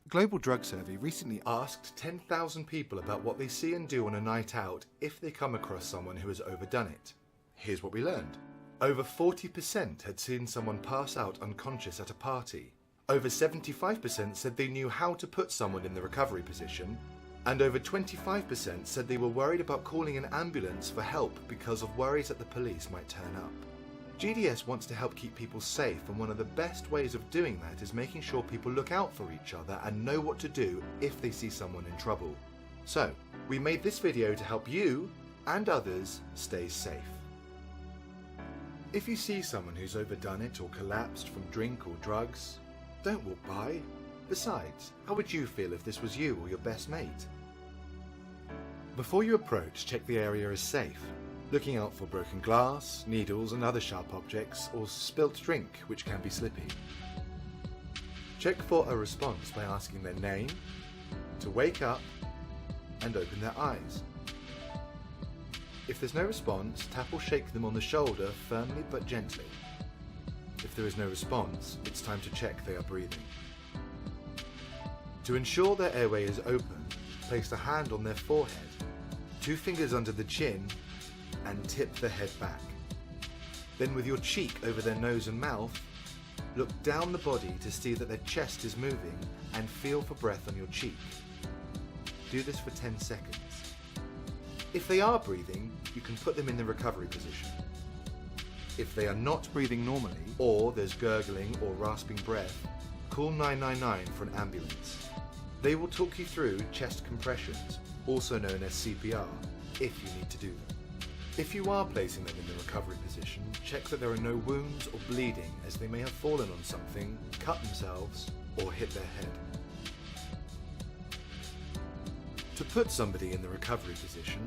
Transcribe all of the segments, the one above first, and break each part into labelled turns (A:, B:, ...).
A: Global Drug Survey recently asked 10,000 people about what they see and do on a night out if they come across someone who has overdone it. Here's what we learned. Over 40% had seen someone pass out unconscious at a party. Over 75% said they knew how to put someone in the recovery position. And over 25% said they were worried about calling an ambulance for help because of worries that the police might turn up. GDS wants to help keep people safe, and one of the best ways of doing that is making sure people look out for each other and know what to do if they see someone in trouble. So, we made this video to help you and others stay safe. If you see someone who's overdone it or collapsed from drink or drugs, don't walk by. Besides, how would you feel if this was you or your best mate? Before you approach, check the area is safe, looking out for broken glass, needles and other sharp objects, or spilt drink, which can be slippy. Check for a response by asking their name, to wake up, and open their eyes. If there's no response, tap or shake them on the shoulder firmly but gently. If there is no response, it's time to check they are breathing. To ensure their airway is open, place a hand on their forehead, 2 fingers under the chin, and tip the head back. Then with your cheek over their nose and mouth, look down the body to see that their chest is moving and feel for breath on your cheek. Do this for 10 seconds. If they are breathing, you can put them in the recovery position. If they are not breathing normally, or there's gurgling or rasping breath, call 999 for an ambulance. They will talk you through chest compressions, also known as CPR, if you need to do them. If you are placing them in the recovery position, check that there are no wounds or bleeding, as they may have fallen on something, cut themselves, or hit their head. To put somebody in the recovery position,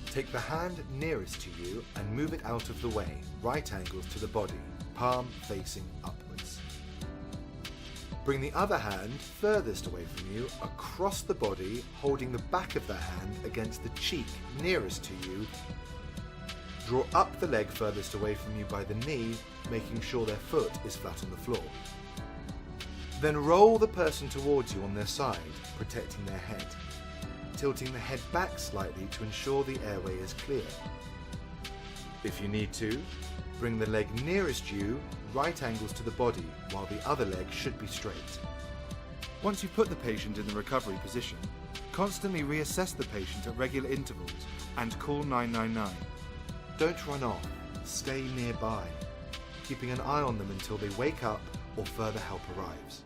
A: take the hand nearest to you and move it out of the way, right angles to the body, palm facing upwards. Bring the other hand furthest away from you, across the body, holding the back of the hand against the cheek nearest to you. Draw up the leg furthest away from you by the knee, making sure their foot is flat on the floor. Then roll the person towards you on their side, protecting their head, tilting the head back slightly to ensure the airway is clear. If you need to, bring the leg nearest you, right angles to the body, while the other leg should be straight. Once you've put the patient in the recovery position, constantly reassess the patient at regular intervals and call 999. Don't run off, stay nearby, keeping an eye on them until they wake up or further help arrives.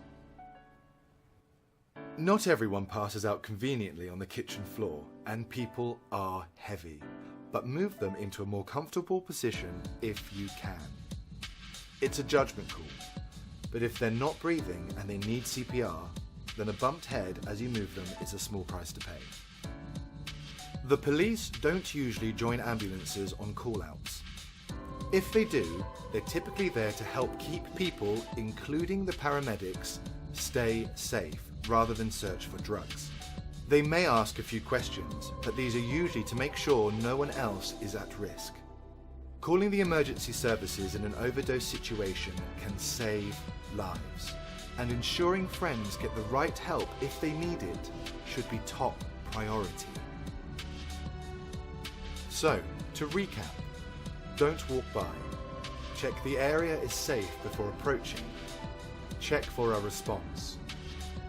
A: Not everyone passes out conveniently on the kitchen floor, and people are heavy, but move them into a more comfortable position if you can. It's a judgment call, but if they're not breathing and they need CPR, then a bumped head as you move them is a small price to pay. The police don't usually join ambulances on call-outs. If they do, they're typically there to help keep people, including the paramedics, stay safe rather than search for drugs. They may ask a few questions, but these are usually to make sure no one else is at risk. Calling the emergency services in an overdose situation can save lives, and ensuring friends get the right help if they need it should be top priority. So, to recap, don't walk by. Check the area is safe before approaching. Check for a response.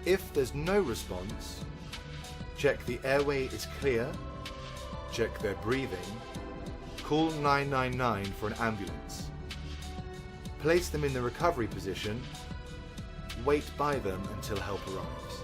A: If there's no response, check the airway is clear, check their breathing, call 999 for an ambulance. Place them in the recovery position, wait by them until help arrives.